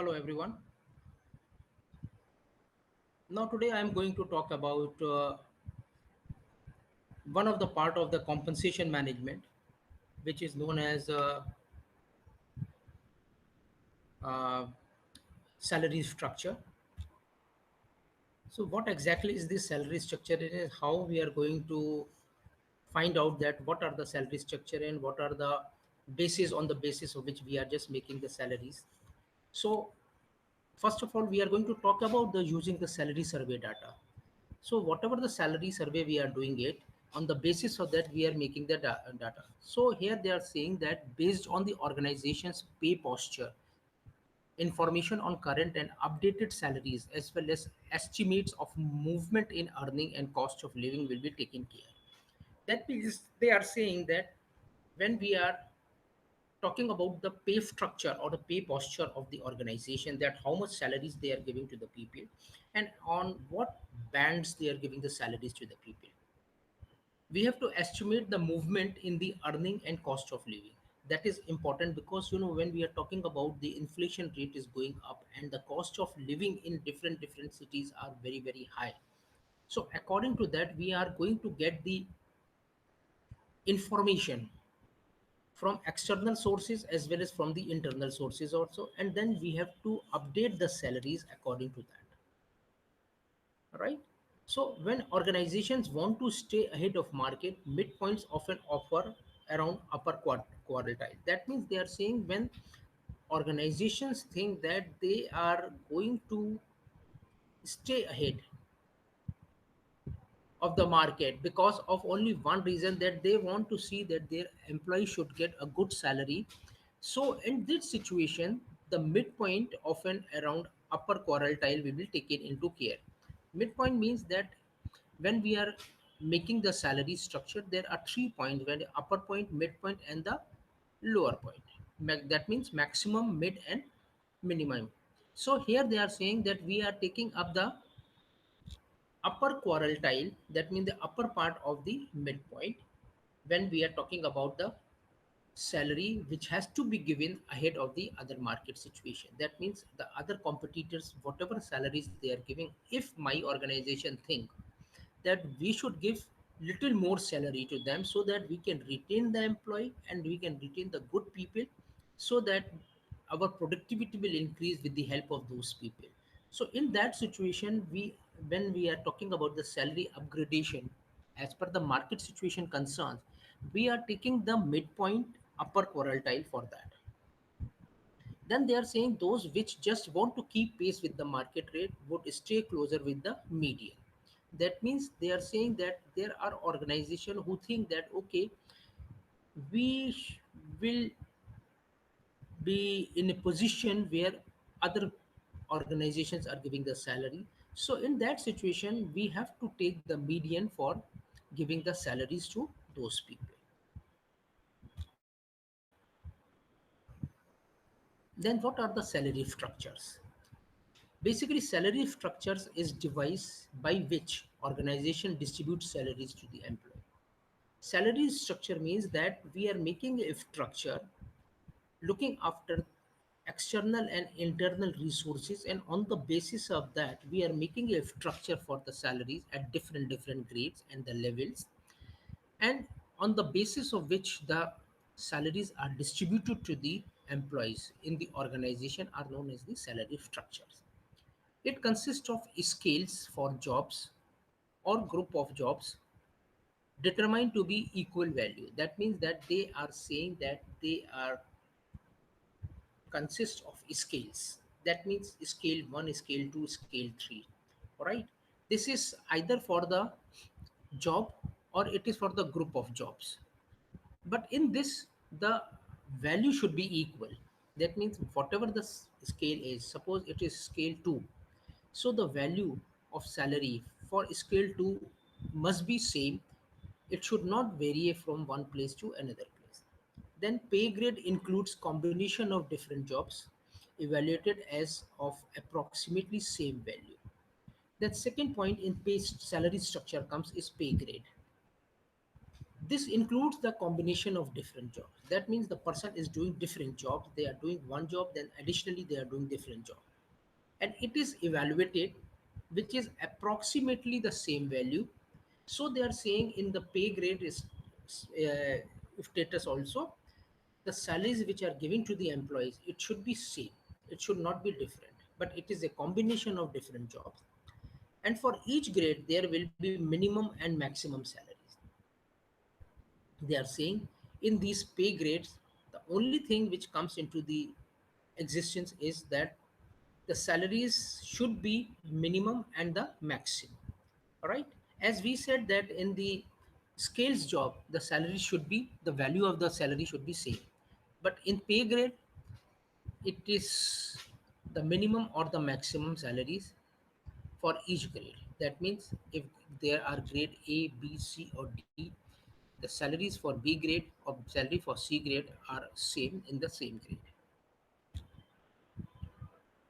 Hello everyone. Now today I am going to talk about one of the part of the compensation management, which is known as uh, salary structure. So what exactly is this salary structure? It is how we are going to find out that what are the salary structure and what are the basis on the basis of which we are just making the salaries. So first of all, we are going to talk about the using the salary survey data. So whatever the salary survey we are doing it, on the basis of that we are making the data. So here they are saying that based on the organization's pay posture, information on current and updated salaries as well as estimates of movement in earning and cost of living will be taken care. That means they are saying that when we are talking about the pay structure or the pay posture of the organization, that how much salaries they are giving to the people and on what bands they are giving the salaries to the people, we have to estimate the movement in the earning and cost of living. That is important because when we are talking about the inflation rate is going up and the cost of living in different cities are very high. So according to that we are going to get the information from external sources as well as from the internal sources also, and then we have to update the salaries according to that, right? So when organizations want to stay ahead of market, midpoints often offer around upper quartile. That means they are saying when organizations think that they are going to stay ahead of the market because of only one reason, that they want to see that their employees should get a good salary. So in this situation, the midpoint often around upper quartile will be taken into care. Midpoint means that when we are making the salary structure, there are 3 points: when the upper point, midpoint, and the lower point. That means maximum, mid, and minimum. So here they are saying that we are taking up the upper quartile, that means the upper part of the midpoint, when we are talking about the salary which has to be given ahead of the other market situation. That means the other competitors, whatever salaries they are giving, if my organization think that we should give little more salary to them so that we can retain the employee and we can retain the good people, so that our productivity will increase with the help of those people. So in that situation, we when we are talking about the salary upgradation as per the market situation concerns, we are taking the midpoint upper quartile for that. Then they are saying those which just want to keep pace with the market rate would stay closer with the median. That means they are saying that there are organizations who think that okay, we will be in a position where other organizations are giving the salary. So in that situation, we have to take the median for giving the salaries to those people. Then what are the salary structures? Basically, salary structures is device by which organization distributes salaries to the employee. Salary structure means that we are making a structure looking after external and internal resources, and on the basis of that we are making a structure for the salaries at different grades and the levels, and on the basis of which the salaries are distributed to the employees in the organization are known as the salary structures. It consists of scales for jobs or group of jobs determined to be equal value. That means that they are saying that they are consist of scales. That means scale 1, scale 2, scale 3. All right. This is either for the job or it is for the group of jobs. But in this, the value should be equal. That means whatever the scale is, suppose it is scale 2. So the value of salary for scale 2 must be same. It should not vary from one place to another place. Then pay grade includes combination of different jobs evaluated as of approximately same value. Then second point in pay salary structure comes is pay grade. This includes the combination of different jobs. That means the person is doing different jobs. They are doing one job, then additionally they are doing different job. And it is evaluated, which is approximately the same value. So they are saying in the pay grade is status also, the salaries which are given to the employees, it should be same. It should not be different. But it is a combination of different jobs. And for each grade, there will be minimum and maximum salaries. They are saying in these pay grades, the only thing which comes into the existence is that the salaries should be minimum and the maximum. All right. As we said that in the scales job, the salary should be, the value of the salary should be same. But in pay grade, it is the minimum or the maximum salaries for each grade. That means if there are grade A, B, C, or D, the salaries for B grade or salary for C grade are same in the same grade.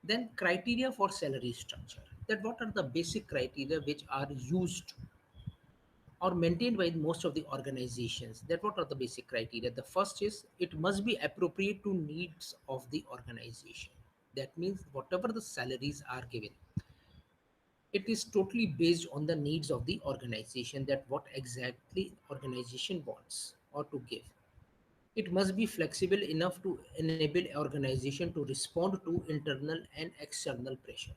Then criteria for salary structure. That what are the basic criteria which are used or maintained by most of the organizations. That what are the basic criteria? The first is it must be appropriate to needs of the organization. That means whatever the salaries are given, it is totally based on the needs of the organization, that what exactly organization wants or to give. It must be flexible enough to enable organization to respond to internal and external pressure.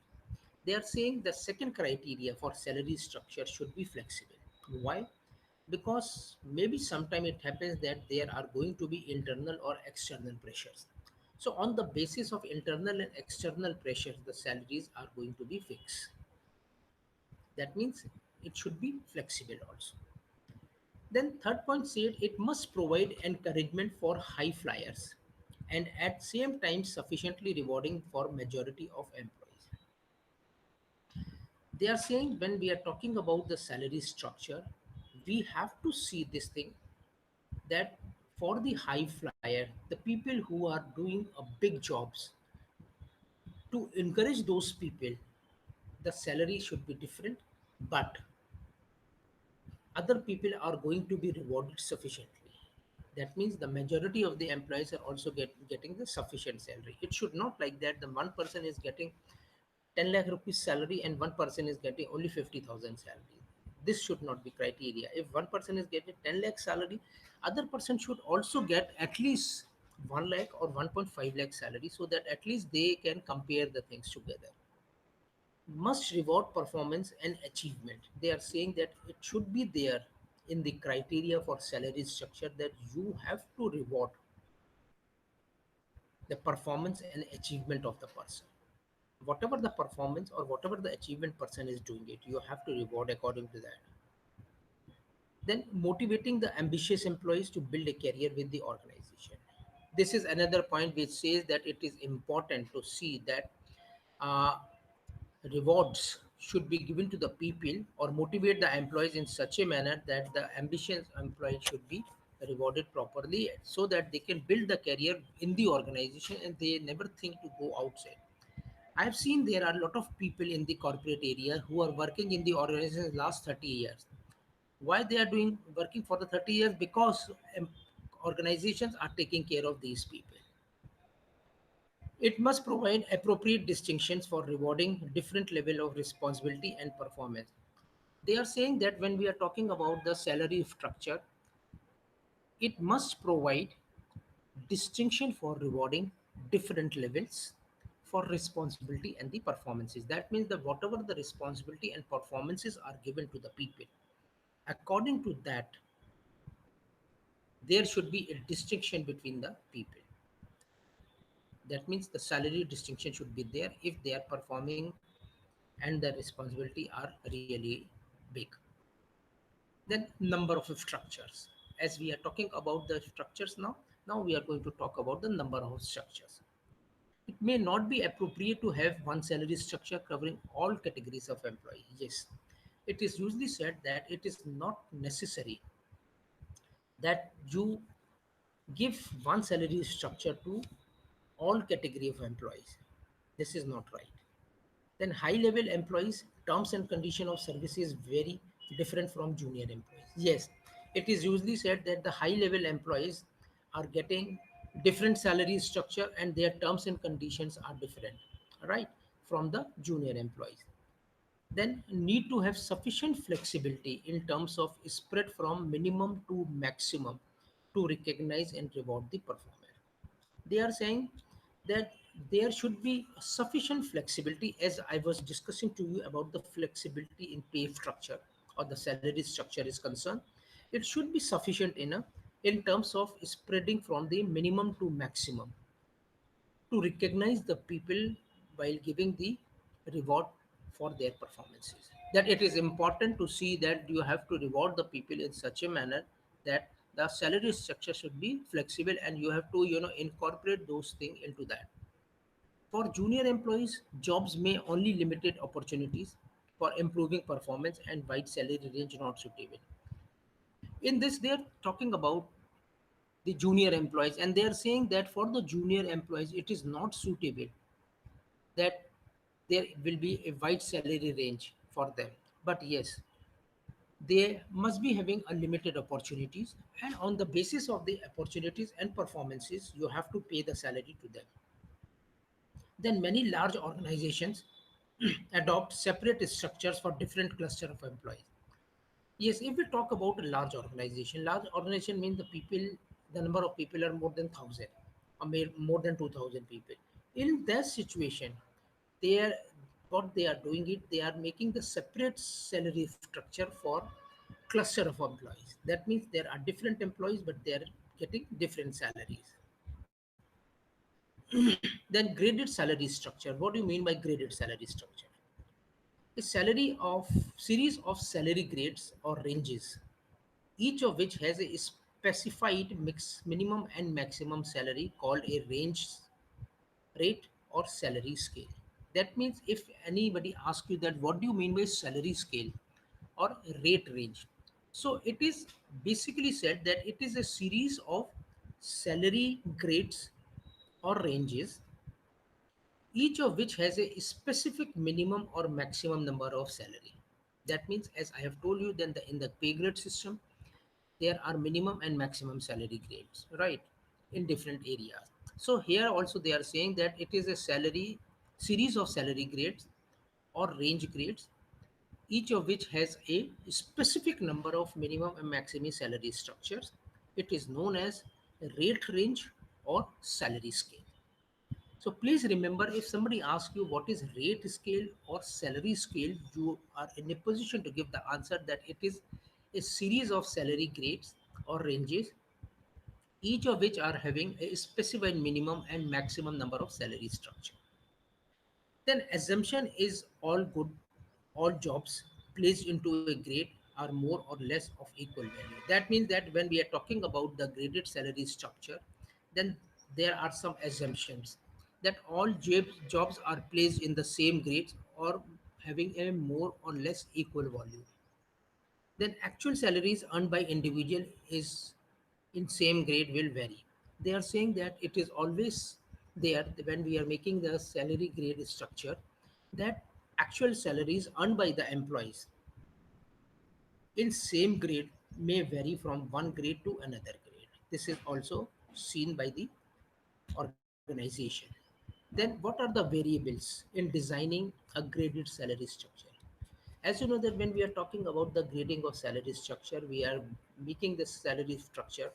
They are saying the second criteria for salary structure should be flexible. Why? Because maybe sometime it happens that there are going to be internal or external pressures. So on the basis of internal and external pressures, the salaries are going to be fixed. That means it should be flexible also. Then third point said it must provide encouragement for high flyers and at same time sufficiently rewarding for majority of employees. They are saying when we are talking about the salary structure, we have to see this thing that for the high flyer, the people who are doing a big jobs, to encourage those people, the salary should be different, but other people are going to be rewarded sufficiently. That means the majority of the employees are also getting the sufficient salary. It should not like that the one person is getting 10 lakh rupees salary and one person is getting only 50,000 salary. This should not be criteria. If one person is getting 10 lakh salary, other person should also get at least 1 lakh or 1.5 lakh salary, so that at least they can compare the things together. Must reward performance and achievement. They are saying that it should be there in the criteria for salary structure, that you have to reward the performance and achievement of the person. Whatever the performance or whatever the achievement person is doing it, you have to reward according to that. Then motivating the ambitious employees to build a career with the organization. This is another point which says that it is important to see that uh, rewards should be given to the people or motivate the employees in such a manner that the ambitious employee should be rewarded properly, so that they can build the career in the organization and they never think to go outside. I've seen there are a lot of people in the corporate area who are working in the organization last 30 years. Why they are doing working for the 30 years? Because organizations are taking care of these people. It must provide appropriate distinctions for rewarding different level of responsibility and performance. They are saying that when we are talking about the salary structure, it must provide distinction for rewarding different levels for responsibility and the performances. That means that whatever the responsibility and performances are given to the people, according to that, there should be a distinction between the people. That means the salary distinction should be there if they are performing and the responsibility are really big. Then number of structures. As we are talking about the structures now, now we are going to talk about the number of structures. It may not be appropriate to have one salary structure covering all categories of employee. Yes, it is usually said that it is not necessary that you give one salary structure to all category of employees. This is not right. Then high level employees, terms and condition of services very different from junior employees. Yes, It is usually said that the high level employees are getting different salary structure and their terms and conditions are different, right, from the junior employees. Then need to have sufficient flexibility in terms of spread from minimum to maximum to recognize and reward the performer. They are saying that there should be sufficient flexibility, as I was discussing to you about the flexibility in pay structure or the salary structure is concerned. It should be sufficient in terms of spreading from the minimum to maximum to recognize the people while giving the reward for their performances. That it is important to see that you have to reward the people in such a manner that the salary structure should be flexible and you have to incorporate those things into that. For junior employees, jobs may only limited opportunities for improving performance and wide salary range not suitable. In this, they are talking about the junior employees and they are saying that for the junior employees, it is not suitable that there will be a wide salary range for them. But yes, they must be having unlimited opportunities, and on the basis of the opportunities and performances, you have to pay the salary to them. Then many large organizations adopt separate structures for different cluster of employees. Yes, if we talk about a large organization means the number of people are more than 1,000 or more than 2,000 people. In that situation, they are what they are doing it, they are making the separate salary structure for cluster of employees. That means there are different employees, but they are getting different salaries. Then graded salary structure. What do you mean by graded salary structure? A salary of series of salary grades or ranges, each of which has a specified minimum and maximum salary called a range, rate, or salary scale. That means if anybody asks you that what do you mean by salary scale or rate range, so it is basically said that it is a series of salary grades or ranges, each of which has a specific minimum or maximum number of salary. That means, as I have told you, then in the pay grade system, there are minimum and maximum salary grades, right, in different areas. So here also they are saying that it is a salary series of salary grades or range grades, each of which has a specific number of minimum and maximum salary structures. It is known as rate range or salary scale. So please remember, if somebody asks you what is rate scale or salary scale, you are in a position to give the answer that it is a series of salary grades or ranges, each of which are having a specified minimum and maximum number of salary structure. Then assumption is all good, all jobs placed into a grade are more or less of equal value. That means that when we are talking about the graded salary structure, then there are some assumptions that all jobs are placed in the same grades or having a more or less equal volume. Then actual salaries earned by individual is in same grade will vary. They are saying that it is always there when we are making the salary grade structure that actual salaries earned by the employees in same grade may vary from one grade to another grade. This is also seen by the organization. Then what are the variables in designing a graded salary structure? As you know that when we are talking about the grading of salary structure, we are making the salary structure.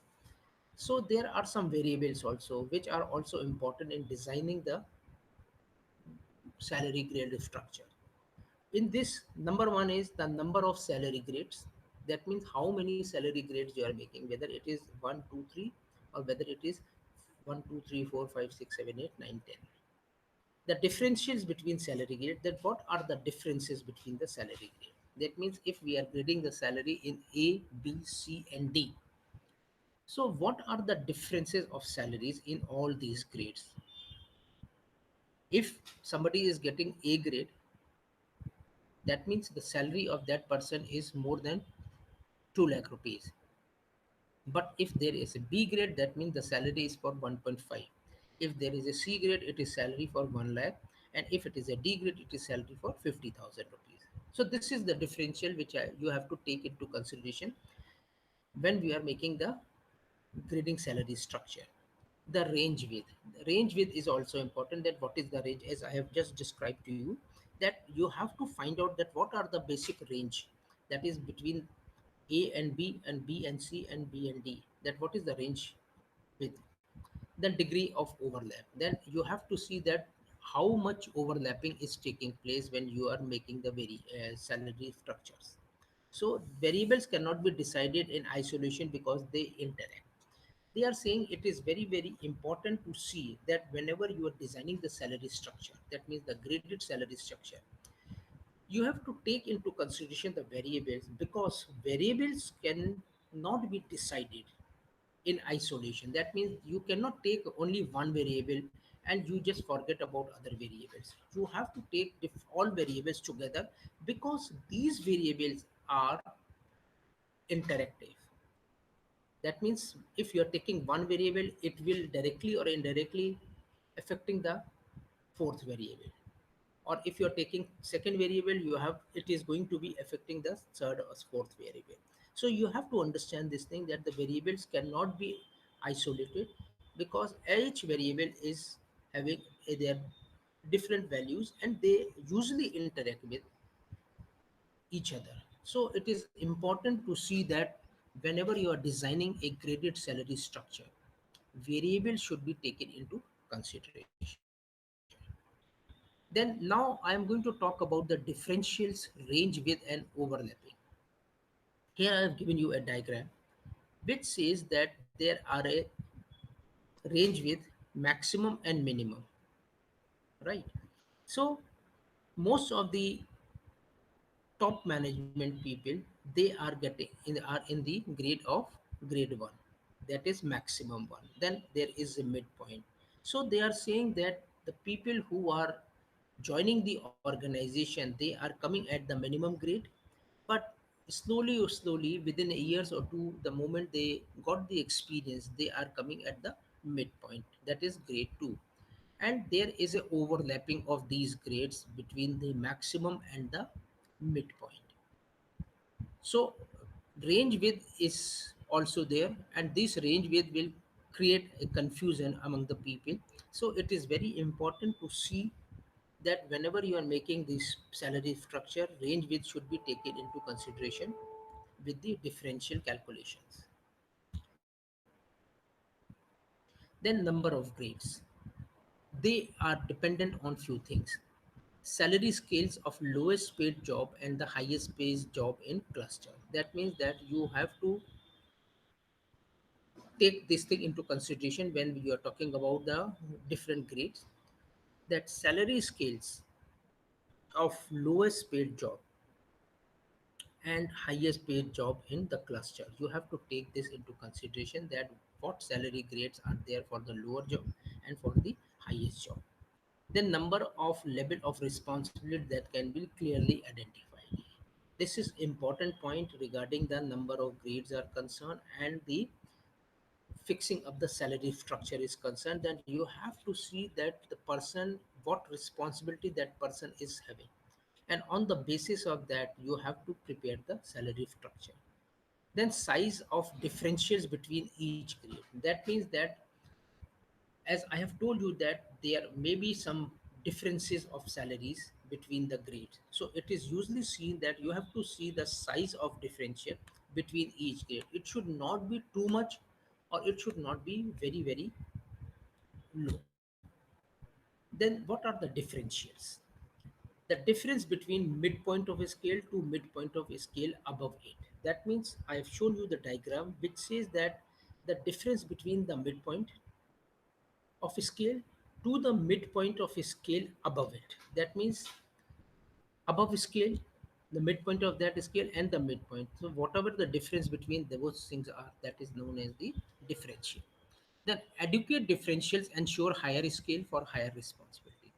So there are some variables also which are also important in designing the salary grade structure. In this, number one is the number of salary grades. That means how many salary grades you are making, whether it is 1, 2, 3, or whether it is 1, 2, 3, 4, 5, 6, 7, 8, 9, 10. The differentials between salary grade, that what are the differences between the salary grade? That means if we are grading the salary in A, B, C, and D, so what are the differences of salaries in all these grades? If somebody is getting A grade, that means the salary of that person is more than 2 lakh rupees. But if there is a B grade, that means the salary is for 1.5. If there is a C grade, it is salary for 1 lakh. And if it is a D grade, it is salary for 50,000 rupees. So this is the differential which you have to take into consideration when we are making the grading salary structure. The range width. The range width is also important. That what is the range, as I have just described to you, that you have to find out that what are the basic range that is between A and B and C and B and D. That what is the range width, then degree of overlap. Then you have to see that how much overlapping is taking place when you are making the salary structures. So variables cannot be decided in isolation because they interact. They are saying it is very very important to see that whenever you are designing the salary structure, that means the graded salary structure, you have to take into consideration the variables, because variables can not be decided in isolation. That means you cannot take only one variable and you just forget about other variables. You have to take all variables together, because these variables are interactive. That means if you are taking one variable, it will directly or indirectly affecting the fourth variable. Or if you are taking second variable, you have it is going to be affecting the third or fourth variable. So you have to understand this thing, that the variables cannot be isolated, because each variable is having their different values and they usually interact with each other. So it is important to see that whenever you are designing a graded salary structure, variables should be taken into consideration. Then now I am going to talk about the differentials, range width and overlapping. Here I have given you a diagram which says that there are a range with maximum and minimum, right? So most of the top management people, they are getting are in the grade of grade 1, that is maximum one. Then there is a midpoint. So they are saying that the people who are joining the organization, they are coming at the minimum grade, but slowly within a years or two, the moment they got the experience, they are coming at the midpoint, that is grade 2. And there is a overlapping of these grades between the maximum and the midpoint. So range width is also there, and this range width will create a confusion among the people. So it is very important to see that whenever you are making this salary structure, range width should be taken into consideration with the differential calculations. Then number of grades. They are dependent on few things. Salary scales of lowest paid job and the highest paid job in cluster. That means that you have to take this thing into consideration when you are talking about the different grades, that salary scales of lowest paid job and highest paid job in the cluster, you have to take this into consideration, that what salary grades are there for the lower job and for the highest job. Then number of level of responsibility that can be clearly identified. This is important point regarding the number of grades are concerned and the fixing up the salary structure is concerned. Then you have to see that the person, what responsibility that person is having, and on the basis of that you have to prepare the salary structure. Then size of differentials between each grade. That means that, as I have told you, that there may be some differences of salaries between the grades. So it is usually seen that you have to see the size of differential between each grade. It should not be too much or it should not be very very low. Then what are the differentials? The difference between midpoint of a scale to midpoint of a scale above it. That means I have shown you the diagram which says that the difference between the midpoint of a scale to the midpoint of a scale above it. That means above scale, the midpoint of that scale and the midpoint. So whatever the difference between those things are, that is known as the differential. Then adequate differentials ensure higher scale for higher responsibility.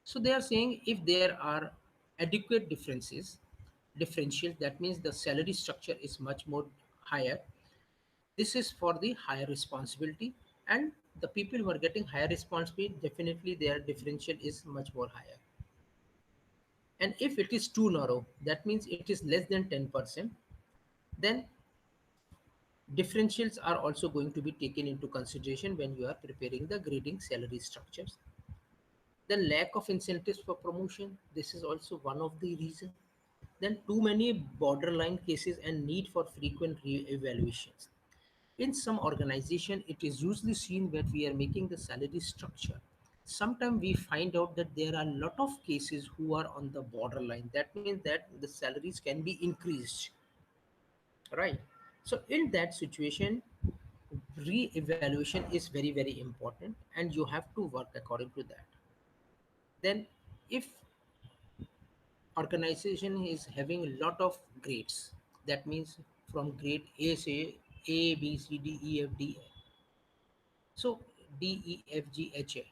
So they are saying if there are adequate differentials, that means the salary structure is much more higher. This is for the higher responsibility, and the people who are getting higher responsibility, definitely their differential is much more higher. And if it is too narrow, that means it is less than 10%, then Differentials are also going to be taken into consideration when you are preparing the grading salary structures. Then lack of incentives for promotion, this is also one of the reasons. Then too many borderline cases and need for frequent re-evaluations. In some organization, it is usually seen when we are making the salary structure. Sometimes we find out that there are a lot of cases who are on the borderline. That means that the salaries can be increased, right? So in that situation, re-evaluation is very, very important, and you have to work according to that. Then, if organization is having a lot of grades, that means from grade A, say A, B, C, D, E, F, D. So D, E, F, G, H, A.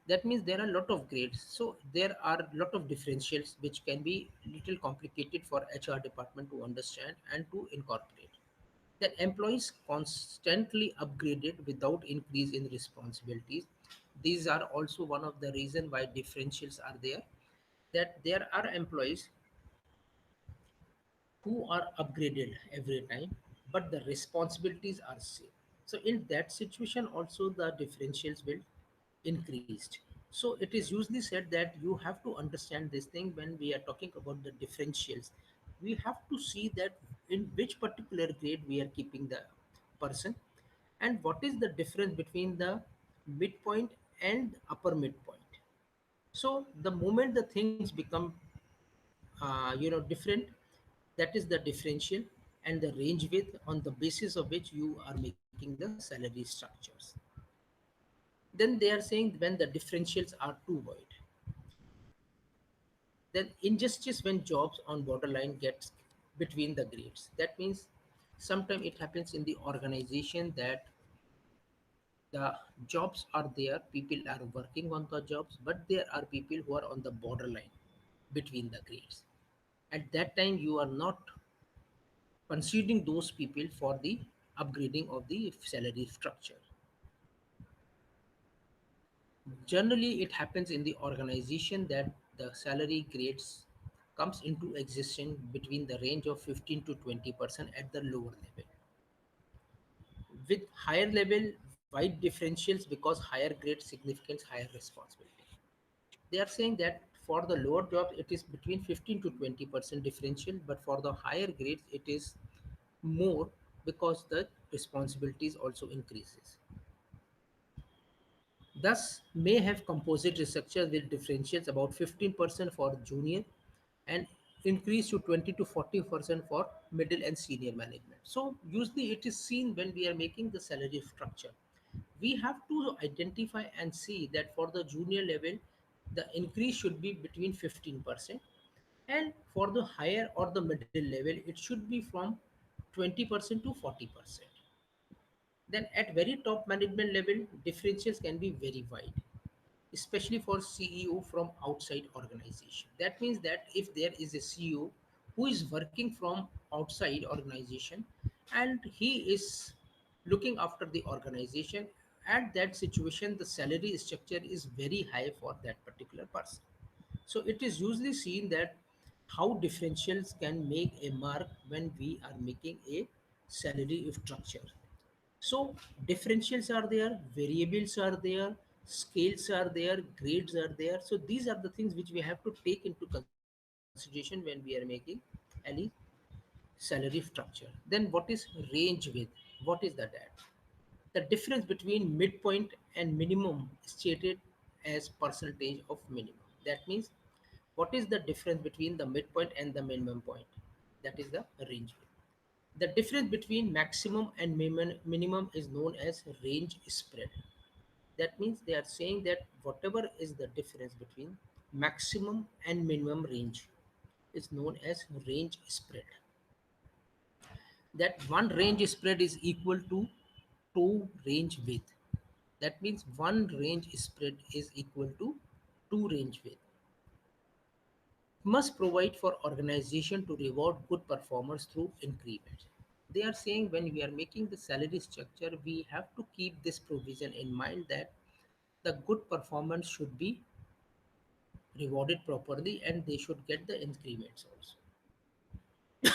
That means there are a lot of grades. So there are a lot of differentials which can be little complicated for HR department to understand and to incorporate. That employees constantly upgraded without increase in responsibilities. These are also one of the reason why differentials are there. That there are employees who are upgraded every time, but the responsibilities are same. So in that situation also the differentials will increased. So it is usually said that you have to understand this thing when we are talking about the differentials. We have to see that in which particular grade we are keeping the person, and what is the difference between the midpoint and upper midpoint. So the moment the things become different, that is the differential and the range width on the basis of which you are making the salary structures. Then they are saying when the differentials are too wide, then injustice when jobs on borderline gets between the grades. That means sometimes it happens in the organization that the jobs are there, people are working on the jobs, but there are people who are on the borderline between the grades. At that time, you are not considering those people for the upgrading of the salary structure. Generally, it happens in the organization that the salary grades comes into existence between the range of 15 to 20% at the lower level. With higher level, wide differentials because higher grade significance higher responsibility. They are saying that for the lower jobs it is between 15 to 20% differential, but for the higher grades it is more because the responsibilities also increases. Thus, may have composite restructure with differentials about 15% for junior and increase to 20 to 40% for middle and senior management. So, usually it is seen when we are making the salary structure. We have to identify and see that for the junior level, the increase should be between 15%, and for the higher or the middle level, it should be from 20% to 40%. Then at very top management level, differentials can be very wide, especially for CEO from outside organization. That means that if there is a CEO who is working from outside organization and he is looking after the organization, at that situation the salary structure is very high for that particular person. So it is usually seen that how differentials can make a mark when we are making a salary structure. So differentials are there, variables are there, scales are there, grades are there. So these are the things which we have to take into consideration when we are making any salary structure. Then what is range width? What is that at? The difference between midpoint and minimum stated as percentage of minimum. That means what is the difference between the midpoint and the minimum point? That is the range width. The difference between maximum and minimum is known as range spread. That means they are saying that whatever is the difference between maximum and minimum range is known as range spread. That one range spread is equal to two range width. That means one range spread is equal to two range width. Must provide for organization to reward good performers through increments. They are saying when we are making the salary structure, we have to keep this provision in mind that the good performance should be rewarded properly and they should get the increments also.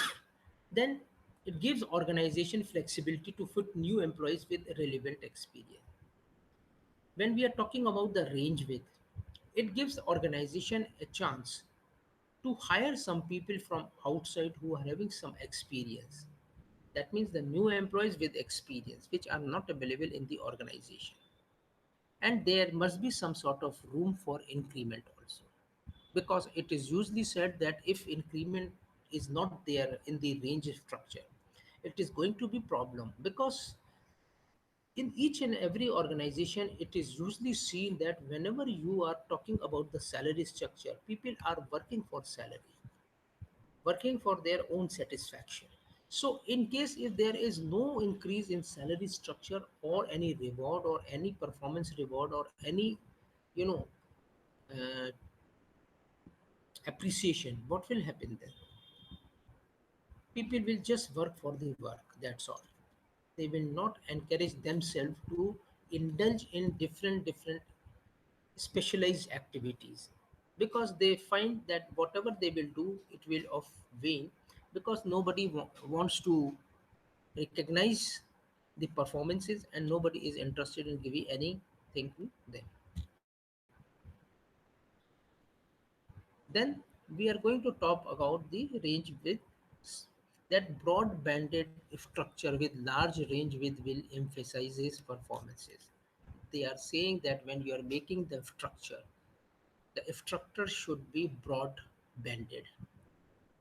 Then It gives organization flexibility to fit new employees with relevant experience. When we are talking about the range width, it gives the organization a chance to hire some people from outside who are having some experience. That means the new employees with experience, which are not available in the organization. And there must be some sort of room for increment also, because it is usually said that if increment is not there in the range structure, it is going to be problem, because in each and every organization it is usually seen that whenever you are talking about the salary structure, people are working for salary, working for their own satisfaction. So in case if there is no increase in salary structure or any reward or any performance reward or any, you know, uh, appreciation, what will happen then? People will just work for the work, that's all. They will not encourage themselves to indulge in different specialized activities, because they find that whatever they will do it will of vain, because nobody wants to recognize the performances and nobody is interested in giving anything to them. Then we are going to talk about the range width. That broad banded structure with large range width will emphasize his performances. They are saying that when you are making the structure should be broad banded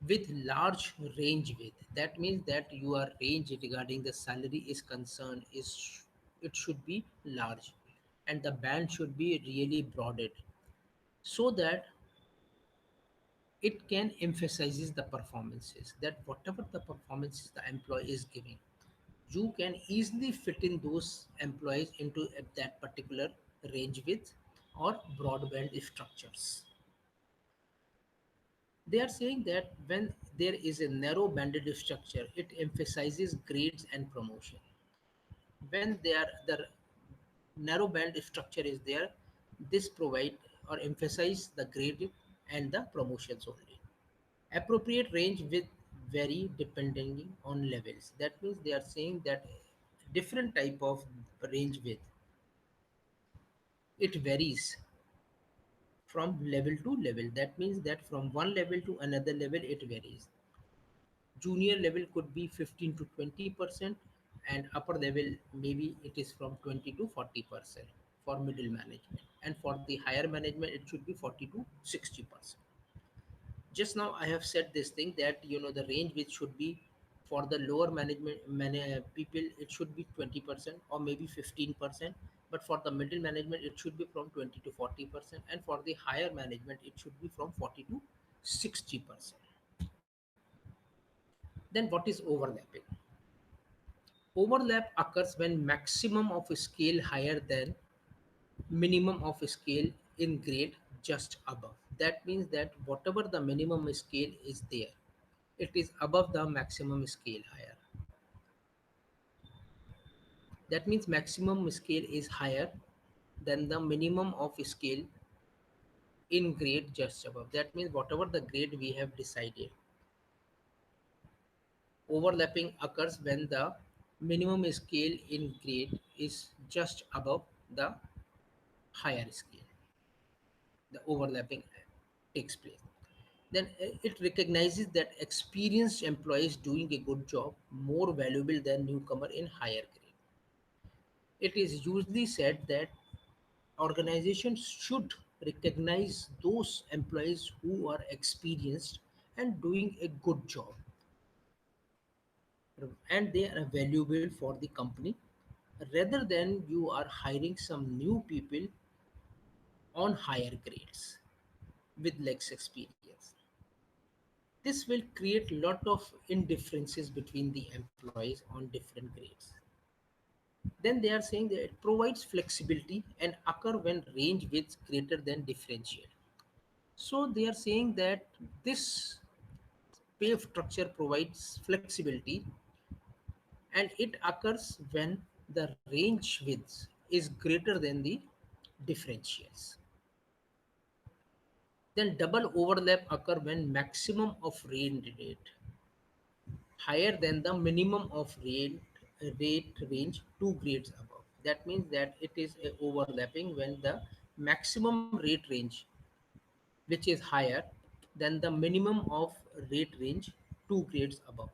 with large range width. That means that your range regarding the salary is concerned is it should be large, and the band should be really broadened, so that it can emphasizes the performances, that whatever the performances the employee is giving, you can easily fit in those employees into that particular range width or broadband structures. They are saying that when there is a narrow banded structure, it emphasizes grades and promotion. When the narrow band structure is there, this provide or emphasize the grade and the promotions only. Appropriate range with vary depending on levels. That means they are saying that different type of range width, it varies from level to level. That means that from one level to another level it varies. Junior level could be 15 to 20%, and upper level maybe it is from 20 to 40% for middle management, and for the higher management it should be 40 to 60%. Just now I have said this thing that the range which should be for the lower people it should be 20% or maybe 15%, but for the middle management it should be from 20 to 40%, and for the higher management it should be from 40 to 60%. Then what is overlapping? Overlap occurs when maximum of a scale higher than minimum of a scale in grade just above. That means that whatever the minimum scale is there, it is above the maximum scale higher. That means maximum scale is higher than the minimum of scale in grade just above. That means whatever the grade we have decided, overlapping occurs when the minimum scale in grade is just above the higher scale. The overlapping takes place. Then it recognizes that experienced employees doing a good job more valuable than newcomer in higher grade. It is usually said that organizations should recognize those employees who are experienced and doing a good job, and they are valuable for the company, rather than you are hiring some new people on higher grades with less experience. This will create lot of indifferences between the employees on different grades. Then they are saying that it provides flexibility and occur when range widths greater than differential. So they are saying that this pay structure provides flexibility, and it occurs when the range width is greater than the differentials. Then double overlap occur when maximum of range rate higher than the minimum of rate range two grades above. That means that it is a overlapping when the maximum rate range, which is higher than the minimum of rate range two grades above.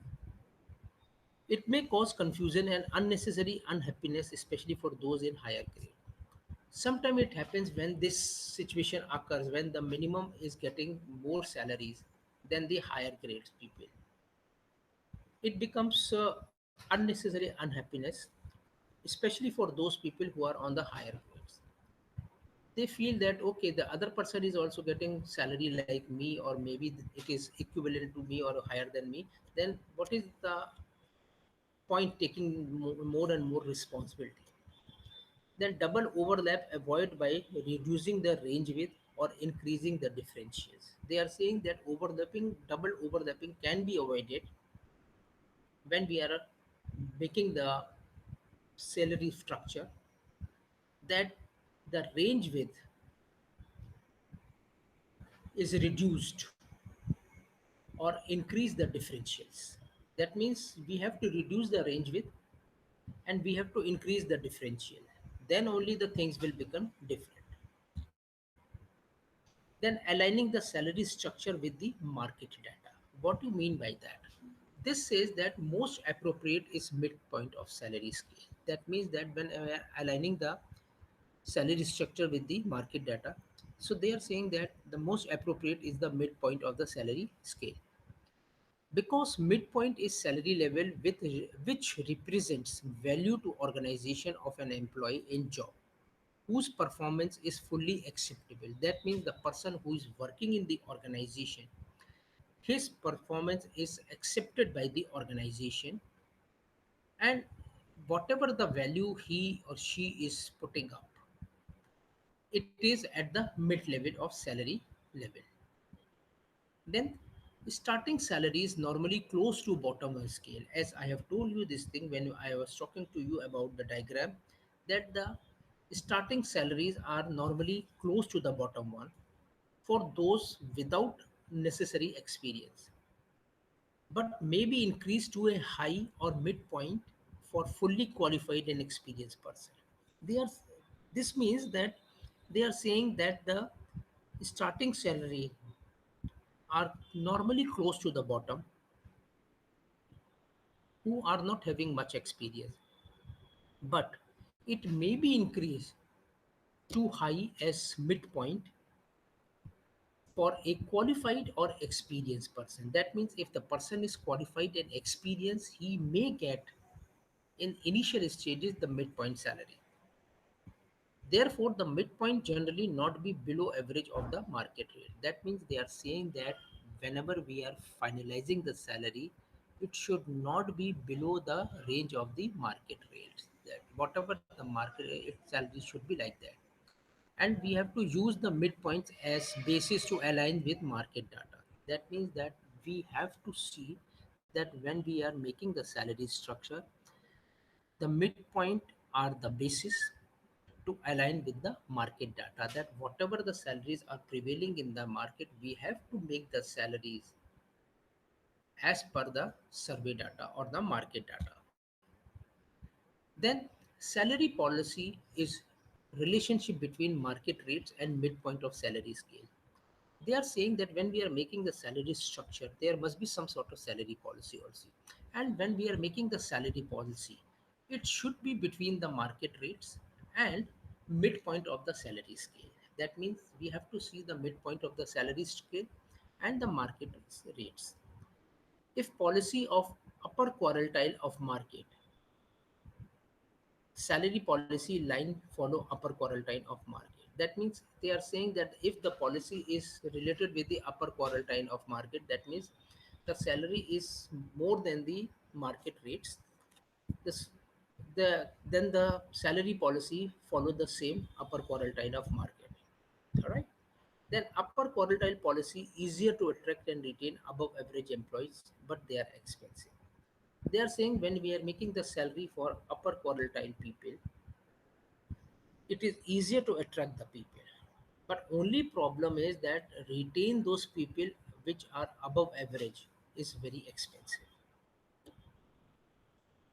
It may cause confusion and unnecessary unhappiness, especially for those in higher grade. Sometimes it happens when this situation occurs when the minimum is getting more salaries than the higher grades people. It becomes unnecessary unhappiness, especially for those people who are on the higher grades. They feel that okay, the other person is also getting salary like me, or maybe it is equivalent to me or higher than me. Then what is the point taking more and more responsibility? Then double overlap avoid by reducing the range width or increasing the differentials. They are saying that double overlapping can be avoided when we are making the salary structure, that the range width is reduced or increase the differentials. That means we have to reduce the range width and we have to increase the differential. Then only the things will become different. Then aligning the salary structure with the market data. What do you mean by that? This says that most appropriate is midpoint of salary scale. That means that when we are aligning the salary structure with the market data, so they are saying that the most appropriate is the midpoint of the salary scale, because midpoint is salary level with which represents value to organization of an employee in job whose performance is fully acceptable. That means the person who is working in the organization, his performance is accepted by the organization, and whatever the value he or she is putting up, it is at the mid level of salary level. Then starting salary is normally close to bottom of scale. As I have told you this thing when I was talking to you about the diagram, that the starting salaries are normally close to the bottom one for those without necessary experience, but maybe increase to a high or midpoint for fully qualified and experienced person. They are this means that they are saying that the starting salary are normally close to the bottom who are not having much experience, but it may be increased too high as midpoint for a qualified or experienced person. That means if the person is qualified and experienced, he may get in initial stages the midpoint salary. Therefore, the midpoint generally not be below average of the market rate. That means they are saying that whenever we are finalizing the salary, it should not be below the range of the market rates. That whatever the market rate salary should be like that. And we have to use the midpoints as basis to align with market data. That means that we have to see that when we are making the salary structure, the midpoint are the basis to align with the market data, that whatever the salaries are prevailing in the market, we have to make the salaries as per the survey data or the market data. Then salary policy is relationship between market rates and midpoint of salary scale. They are saying that when we are making the salary structure, there must be some sort of salary policy also. And when we are making the salary policy, it should be between the market rates and midpoint of the salary scale. That means we have to see the midpoint of the salary scale and the market rates. If policy of upper quartile of market, salary policy line follow upper quartile of market. That means they are saying that if the policy is related with the upper quartile of market, that means the salary is more than the market rates. This then the salary policy follow the same upper quartile of market. All right. Then upper quartile policy easier to attract and retain above average employees, but they are expensive. They are saying when we are making the salary for upper quartile people, it is easier to attract the people, but only problem is that retain those people which are above average is very expensive.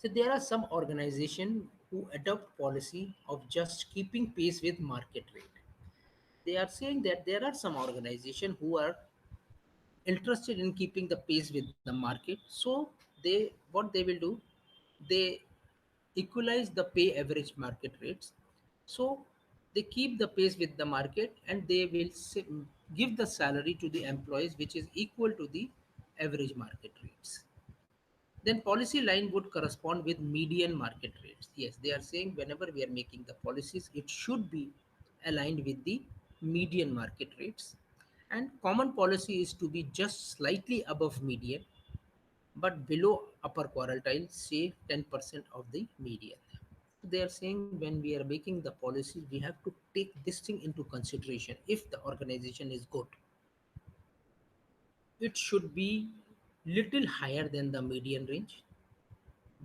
So there are some organizations who adopt policy of just keeping pace with market rate. They are saying that there are some organizations who are interested in keeping the pace with the market. So they what they will do, they equalize the pay average market rates. So they keep the pace with the market and they will give the salary to the employees which is equal to the average market rates. Then policy line would correspond with median market rates. Yes, they are saying whenever we are making the policies, it should be aligned with the median market rates. And common policy is to be just slightly above median, but below upper quartile, say 10% of the median. They are saying when we are making the policies, we have to take this thing into consideration. If the organization is good, it should be little higher than the median range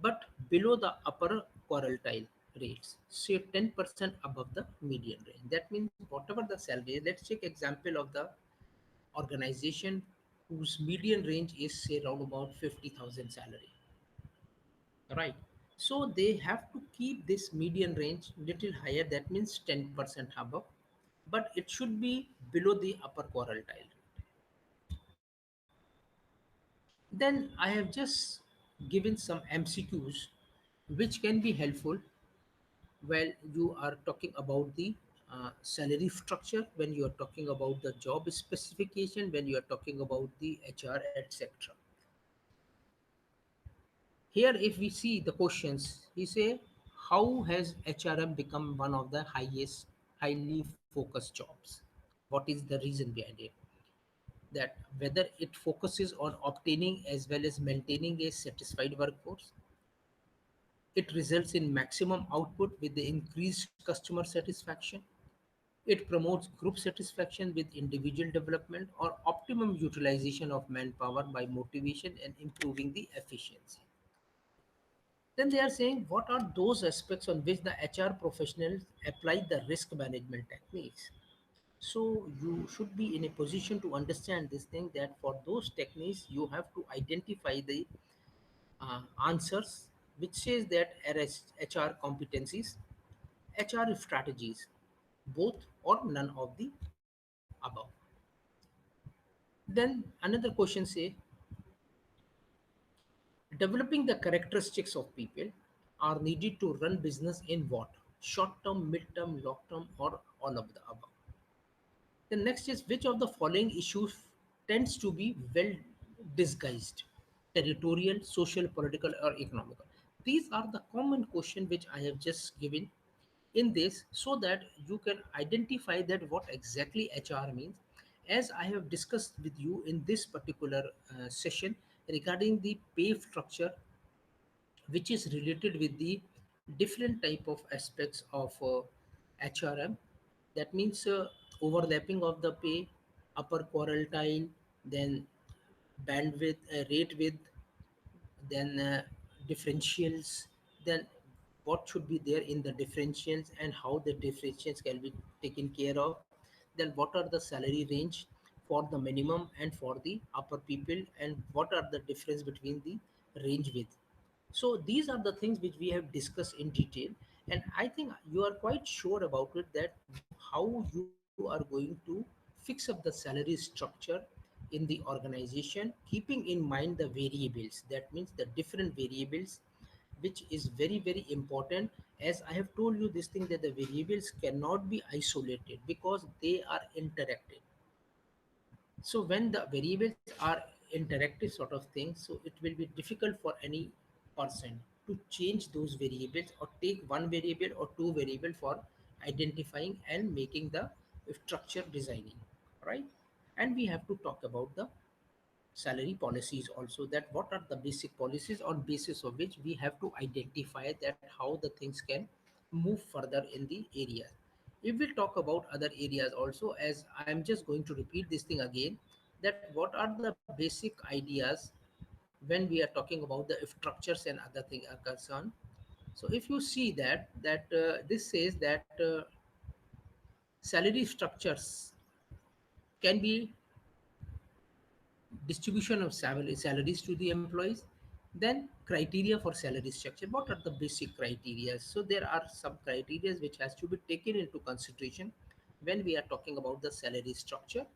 but below the upper quartile rates, say 10% above the median range. That means whatever the salary, let's take example of the organization whose median range is say around about 50,000 salary, right? So they have to keep this median range little higher, that means 10% above, but it should be below the upper quartile. Then I have just given some MCQs which can be helpful while you are talking about the salary structure, when you are talking about the job specification, when you are talking about the HR, etc. Here, if we see the questions, he say, how has HRM become one of the highly focused jobs? What is the reason behind it? That whether it focuses on obtaining as well as maintaining a satisfied workforce, it results in maximum output with the increased customer satisfaction. It promotes group satisfaction with individual development or optimum utilization of manpower by motivation and improving the efficiency. Then they are saying what are those aspects on which the HR professionals apply the risk management techniques. So you should be in a position to understand this thing that for those techniques you have to identify the answers which says that HR competencies, HR strategies, both or none of the above. Then another question say developing the characteristics of people are needed to run business in what? Short term, mid term, long term, or all of the above. The next is which of the following issues tends to be well disguised? Territorial, social, political, or economical. These are the common question which I have just given in this so that you can identify that what exactly HR means. As I have discussed with you in this particular session regarding the pay structure which is related with the different type of aspects of HRM. That means overlapping of the pay, upper quartile, then bandwidth, rate width, then differentials, then what should be there in the differentials and how the differentials can be taken care of, then what are the salary range for the minimum and for the upper people, and what are the difference between the range width. So these are the things which we have discussed in detail, and I think you are quite sure about it that how you are going to fix up the salary structure in the organization, keeping in mind the variables. That means the different variables, which is very very important. As I have told you this thing that the variables cannot be isolated because they are interactive. So when the variables are interactive sort of things, so it will be difficult for any person to change those variables or take one variable or two variable for identifying and making the structure designing, right? And we have to talk about the salary policies also, that what are the basic policies on basis of which we have to identify that how the things can move further in the area. If we talk about other areas also, as I am just going to repeat this thing again, that what are the basic ideas when we are talking about the structures and other things are concerned. So if you see that this says that salary structures can be distribution of salaries to the employees, then criteria for salary structure. What are the basic criteria? So there are some criteria which has to be taken into consideration when we are talking about the salary structure.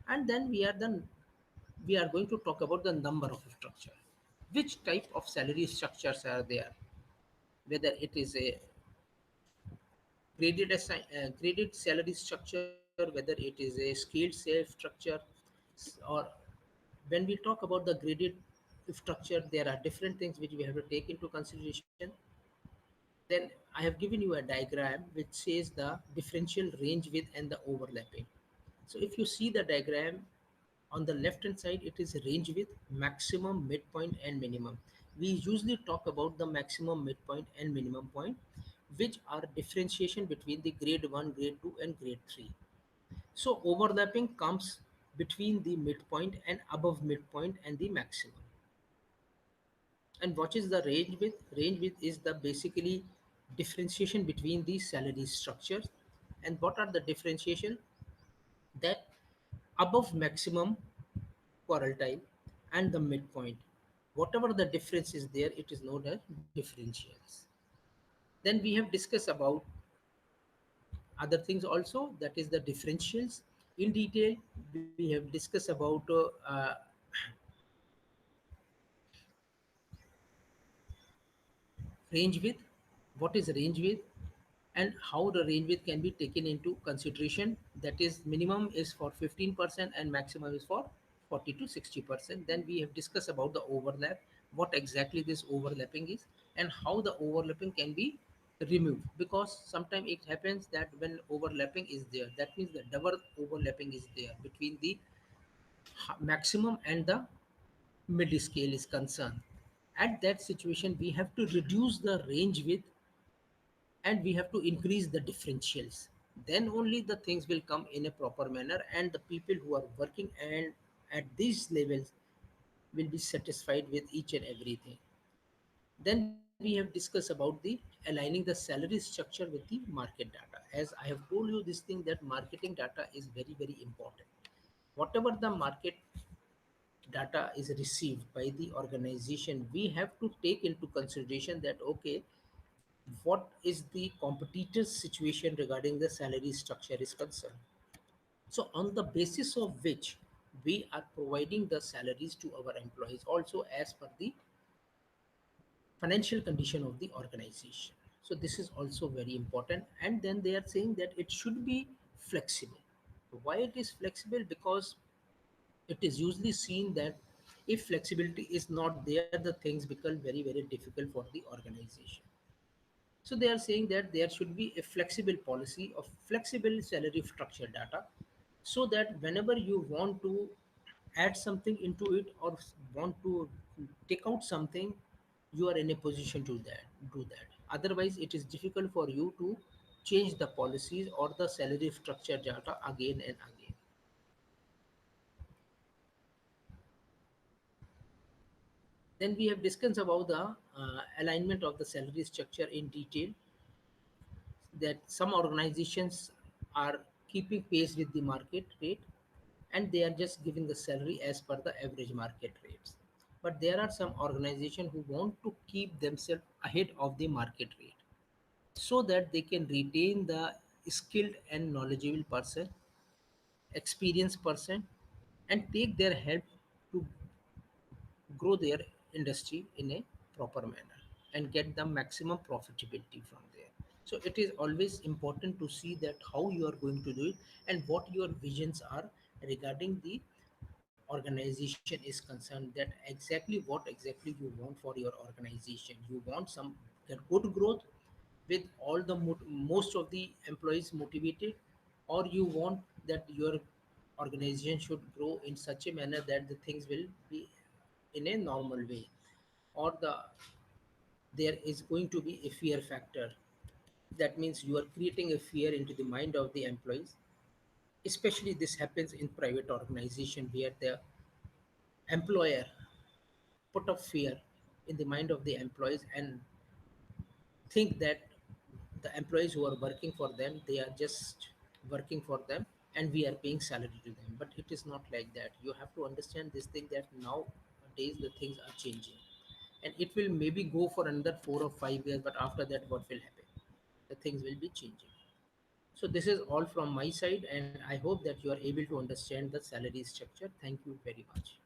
And then we are going to talk about the number of structure. Which type of salary structures are there? Whether it is a graded salary structure, whether it is a scaled sales structure, or when we talk about the graded structure, there are different things which we have to take into consideration. Then I have given you a diagram which says the differential range width and the overlapping. So if you see the diagram, on the left hand side it is range width, maximum, midpoint and minimum. We usually talk about the maximum, midpoint and minimum point, which are differentiation between the grade 1, grade 2 and grade 3. So overlapping comes between the midpoint and above midpoint and the maximum. And what is the range width? Range width is the basically differentiation between these salary structures. And what are the differentiation? That above maximum quartile and the midpoint, whatever the difference is there, it is known as differentials. Then we have discussed about other things also, that is the differentials in detail. We have discussed about range width, what is range width, and how the range width can be taken into consideration. That is, minimum is for 15% and maximum is for 40 to 60%. Then we have discussed about the overlap, what exactly this overlapping is, and how the overlapping can be removed, because sometimes it happens that when overlapping is there, that means the double overlapping is there between the maximum and the mid scale is concerned. At that situation we have to reduce the range width and we have to increase the differentials. Then only the things will come in a proper manner, and the people who are working and at these levels will be satisfied with each and everything. Then we have discussed about the aligning the salary structure with the market data. As I have told you this thing, that marketing data is very very important. Whatever the market data is received by the organization, we have to take into consideration that okay, what is the competitor's situation regarding the salary structure is concerned. So on the basis of which we are providing the salaries to our employees also as per the financial condition of the organization. So this is also very important. And then they are saying that it should be flexible. Why it is flexible? Because it is usually seen that if flexibility is not there, the things become very very difficult for the organization. So they are saying that there should be a flexible policy of flexible salary structure data, so that whenever you want to add something into it or want to take out something, you are in a position to do that. Otherwise, it is difficult for you to change the policies or the salary structure data again and again. Then we have discussed about the alignment of the salary structure in detail, that some organizations are keeping pace with the market rate and they are just giving the salary as per the average market rates. But there are some organizations who want to keep themselves ahead of the market rate so that they can retain the skilled and knowledgeable person, experienced person, and take their help to grow their industry in a proper manner and get the maximum profitability from there. So it is always important to see that how you are going to do it and what your visions are regarding the organization is concerned, that exactly what exactly you want for your organization. You want some good growth with all the most of the employees motivated, or you want that your organization should grow in such a manner that the things will be in a normal way, or there is going to be a fear factor. That means you are creating a fear into the mind of the employees. Especially this happens in private organization where the employer put up fear in the mind of the employees and think that the employees who are working for them, they are just working for them and we are paying salary to them. But it is not like that. You have to understand this thing, that nowadays the things are changing. and it will maybe go for another 4 or 5 years, but after that what will happen? The things will be changing. So this is all from my side, and I hope that you are able to understand the salary structure. Thank you very much.